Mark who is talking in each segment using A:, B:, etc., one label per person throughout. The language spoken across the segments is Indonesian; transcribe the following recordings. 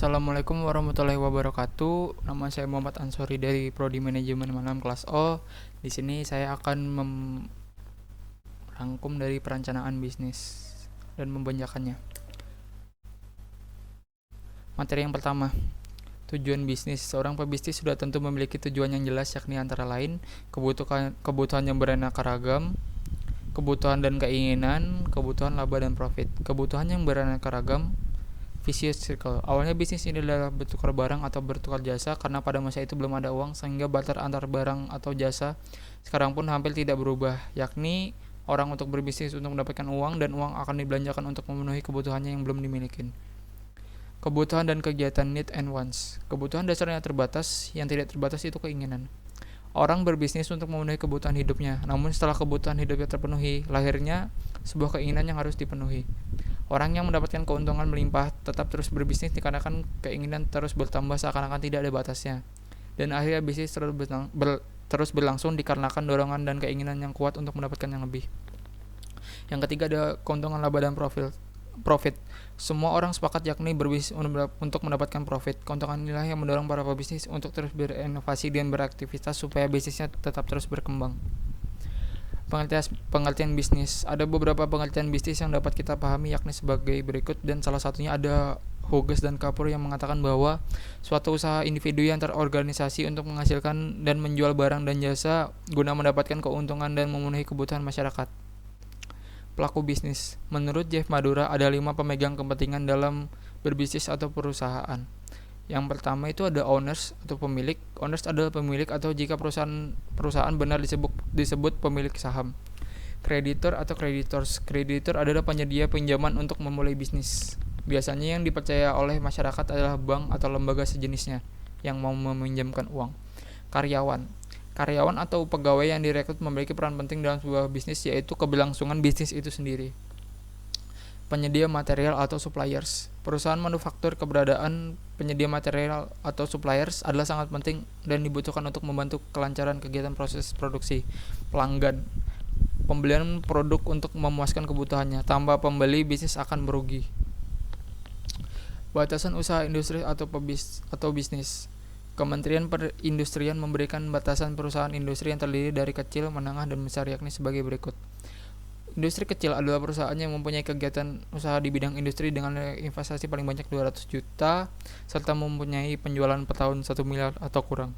A: Assalamualaikum warahmatullahi wabarakatuh. Nama saya Muhammad Ansori dari Prodi Manajemen Malam kelas O. Di sini saya akan merangkum dari perencanaan bisnis dan membanyakannya. Materi yang pertama, tujuan bisnis. Seorang pebisnis sudah tentu memiliki tujuan yang jelas, yakni antara lain kebutuhan yang beraneka ragam, kebutuhan dan keinginan, kebutuhan laba dan profit. Kebutuhan yang beraneka ragam, vicious circle. Awalnya bisnis ini adalah bertukar barang atau bertukar jasa, karena pada masa itu belum ada uang, sehingga barter antar barang atau jasa sekarang pun hampir tidak berubah, yakni orang untuk berbisnis untuk mendapatkan uang, dan uang akan dibelanjakan untuk memenuhi kebutuhannya yang belum dimiliki. Kebutuhan dan kegiatan, need and wants. Kebutuhan dasarnya terbatas, yang tidak terbatas itu keinginan. Orang berbisnis untuk memenuhi kebutuhan hidupnya, namun setelah kebutuhan hidupnya terpenuhi, lahirnya sebuah keinginan yang harus dipenuhi. Orang yang mendapatkan keuntungan melimpah tetap terus berbisnis dikarenakan keinginan terus bertambah seakan-akan tidak ada batasnya. Dan akhirnya bisnis terus berlangsung dikarenakan dorongan dan keinginan yang kuat untuk mendapatkan yang lebih. Yang ketiga ada keuntungan laba dan profit. Semua orang sepakat yakni berbisnis untuk mendapatkan profit. Keuntungan inilah yang mendorong para pebisnis untuk terus berinovasi dan beraktivitas supaya bisnisnya tetap terus berkembang. Pengertian bisnis. Ada beberapa pengertian bisnis yang dapat kita pahami, yakni sebagai berikut, dan salah satunya ada Hughes dan Kapur yang mengatakan bahwa suatu usaha individu yang terorganisasi untuk menghasilkan dan menjual barang dan jasa guna mendapatkan keuntungan dan memenuhi kebutuhan masyarakat. Pelaku bisnis. Menurut Jeff Madura, ada 5 pemegang kepentingan dalam berbisnis atau perusahaan. Yang pertama itu ada owners atau pemilik. Owners adalah pemilik atau jika perusahaan benar disebut pemilik saham. Kreditor atau creditors. Kreditor adalah penyedia pinjaman untuk memulai bisnis. Biasanya yang dipercaya oleh masyarakat adalah bank atau lembaga sejenisnya yang mau meminjamkan uang. Karyawan. Karyawan atau pegawai yang direkrut memiliki peran penting dalam sebuah bisnis, yaitu keberlangsungan bisnis itu sendiri. Penyedia material atau suppliers. Perusahaan manufaktur. Keberadaan penyedia material atau suppliers adalah sangat penting dan dibutuhkan untuk membantu kelancaran kegiatan proses produksi. Pelanggan. Pembelian produk untuk memuaskan kebutuhannya. Tanpa pembeli, bisnis akan merugi. Batasan usaha industri atau bisnis. Kementerian Perindustrian memberikan batasan perusahaan industri yang terdiri dari kecil, menengah, dan besar, yakni sebagai berikut. Industri kecil adalah perusahaan yang mempunyai kegiatan usaha di bidang industri dengan investasi paling banyak 200 juta serta mempunyai penjualan per tahun 1 miliar atau kurang.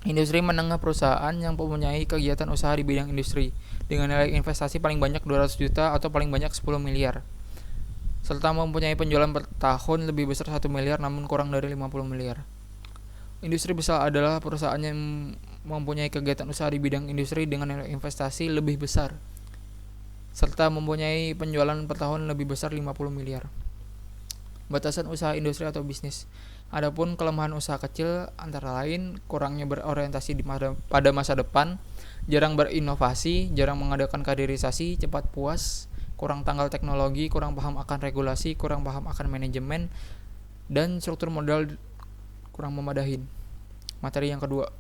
A: Industri menengah, perusahaan yang mempunyai kegiatan usaha di bidang industri dengan nilai investasi paling banyak 200 juta atau paling banyak 10 miliar serta mempunyai penjualan per tahun lebih besar 1 miliar namun kurang dari 50 miliar. Industri besar adalah perusahaan yang mempunyai kegiatan usaha di bidang industri dengan nilai investasi lebih besar serta mempunyai penjualan per tahun lebih besar 50 miliar. Batasan usaha industri atau bisnis. Adapun kelemahan usaha kecil antara lain kurangnya berorientasi pada masa depan, jarang berinovasi, jarang mengadakan kaderisasi, cepat puas, kurang tanggal teknologi, kurang paham akan regulasi, kurang paham akan manajemen, dan struktur modal kurang memadahin. Materi yang kedua,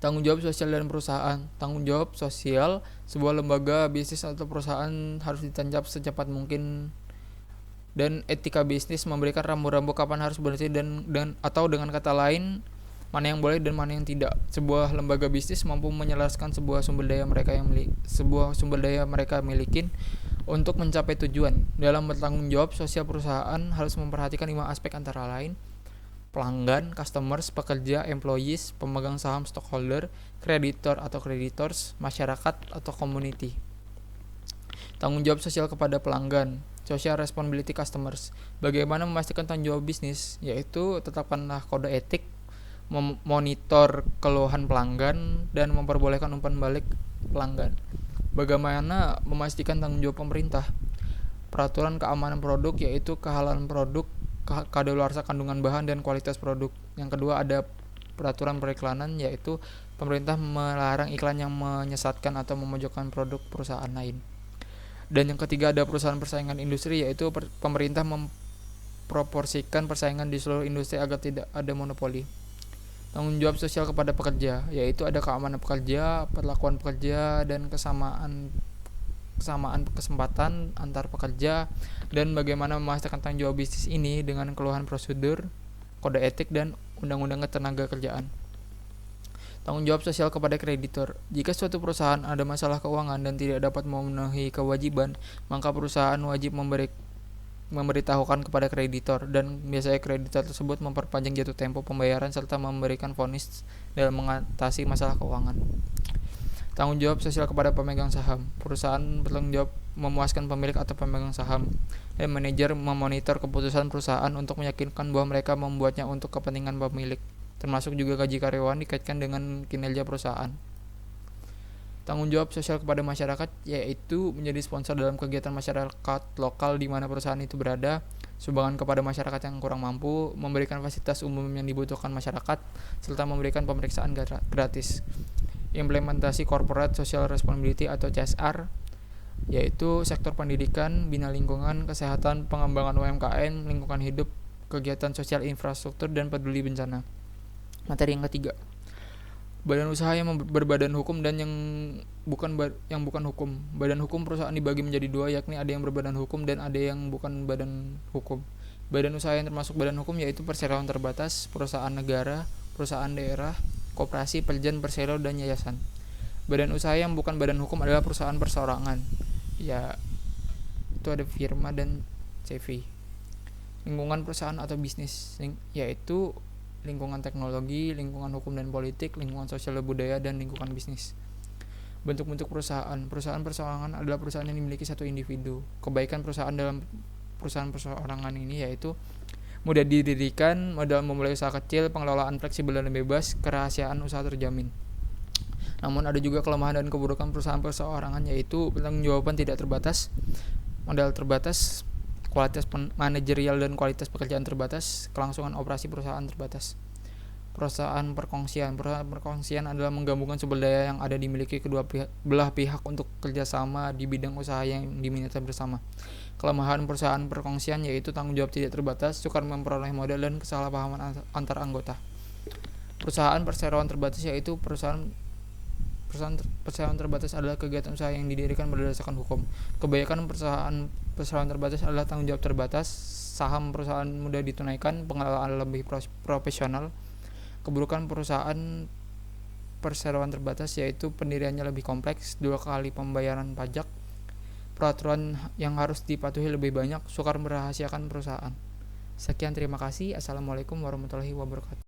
A: tanggung jawab sosial dan perusahaan. Tanggung jawab sosial, sebuah lembaga bisnis atau perusahaan harus ditancap secepat mungkin, dan etika bisnis memberikan rambu-rambu kapan harus berhenti dan atau dengan kata lain mana yang boleh dan mana yang tidak. Sebuah lembaga bisnis mampu menyelaraskan sebuah sumber daya mereka milikin untuk mencapai tujuan. Dalam bertanggung jawab sosial, perusahaan harus memperhatikan 5 aspek antara lain: pelanggan, customers, pekerja, employees, pemegang saham, stockholder, kreditor atau creditors, masyarakat atau community. Tanggung jawab sosial kepada pelanggan, social responsibility customers. Bagaimana memastikan tanggung jawab bisnis? Yaitu tetapkanlah kode etik, memonitor keluhan pelanggan, dan memperbolehkan umpan balik pelanggan. Bagaimana memastikan tanggung jawab pemerintah? Peraturan keamanan produk, yaitu kehalalan produk, kadaluarsa kandungan bahan, dan kualitas produk. Yang kedua ada peraturan periklanan, yaitu pemerintah melarang iklan yang menyesatkan atau memojokkan produk perusahaan lain. Dan yang ketiga ada perusahaan persaingan industri, yaitu pemerintah memproporsikan persaingan di seluruh industri agar tidak ada monopoli. Tanggung jawab sosial kepada pekerja, yaitu ada keamanan pekerja, perlakuan pekerja, dan kesamaan kesamaan kesempatan antar pekerja, dan bagaimana memastikan tanggung jawab bisnis ini dengan keluhan prosedur, kode etik, dan undang-undang ketenaga kerjaan. Tanggung jawab sosial kepada kreditor. Jika suatu perusahaan ada masalah keuangan dan tidak dapat memenuhi kewajiban, maka perusahaan wajib memberitahukan kepada kreditor, dan biasanya kreditor tersebut memperpanjang jatuh tempo pembayaran serta memberikan vonis dalam mengatasi masalah keuangan. Tanggung jawab sosial kepada pemegang saham. Perusahaan bertanggung jawab memuaskan pemilik atau pemegang saham, dan manajer memonitor keputusan perusahaan untuk meyakinkan bahwa mereka membuatnya untuk kepentingan pemilik, termasuk juga gaji karyawan dikaitkan dengan kinerja perusahaan. Tanggung jawab sosial kepada masyarakat, yaitu menjadi sponsor dalam kegiatan masyarakat lokal di mana perusahaan itu berada, sumbangan kepada masyarakat yang kurang mampu, memberikan fasilitas umum yang dibutuhkan masyarakat, serta memberikan pemeriksaan gratis. Implementasi Corporate Social Responsibility atau CSR, yaitu sektor pendidikan, bina lingkungan, kesehatan, pengembangan UMKM, lingkungan hidup, kegiatan sosial infrastruktur, dan peduli bencana. Materi yang ketiga, badan usaha yang berbadan hukum dan yang bukan hukum. Badan hukum perusahaan dibagi menjadi dua, yakni ada yang berbadan hukum dan ada yang bukan badan hukum. Badan usaha yang termasuk badan hukum yaitu perseroan terbatas, perusahaan negara, perusahaan daerah, koperasi, perjan, persero, dan yayasan. Badan usaha yang bukan badan hukum adalah perusahaan perseorangan, ya itu ada firma dan CV. Lingkungan perusahaan atau bisnis, yaitu lingkungan teknologi, lingkungan hukum dan politik, lingkungan sosial dan budaya, dan lingkungan bisnis. Bentuk-bentuk perusahaan. Perusahaan perseorangan adalah perusahaan yang dimiliki satu individu. Kebaikan perusahaan dalam perusahaan perseorangan ini yaitu mudah didirikan, modal memulai usaha kecil, pengelolaan fleksibel dan bebas, kerahasiaan usaha terjamin. Namun ada juga kelemahan dan keburukan perusahaan perseorangan, yaitu pertanggungjawaban tidak terbatas, modal terbatas, kualitas manajerial dan kualitas pekerjaan terbatas, kelangsungan operasi perusahaan terbatas. Perusahaan perkongsian. Perusahaan perkongsian adalah menggabungkan sumber daya yang ada dimiliki kedua belah pihak untuk kerjasama di bidang usaha yang diminati bersama. Kelemahan perusahaan perkongsian yaitu tanggung jawab tidak terbatas, sukar memperoleh modal, dan kesalahpahaman antar anggota. Perusahaan perseroan terbatas yaitu perusahaan terbatas adalah kegiatan usaha yang didirikan berdasarkan hukum. Kebanyakan perusahaan perseroan terbatas adalah tanggung jawab terbatas, saham perusahaan mudah ditunaikan, pengelolaan lebih profesional. Keburukan perusahaan perseroan terbatas yaitu pendiriannya lebih kompleks, 2 kali pembayaran pajak, peraturan yang harus dipatuhi lebih banyak, sukar merahasiakan perusahaan. Sekian, terima kasih. Assalamualaikum warahmatullahi wabarakatuh.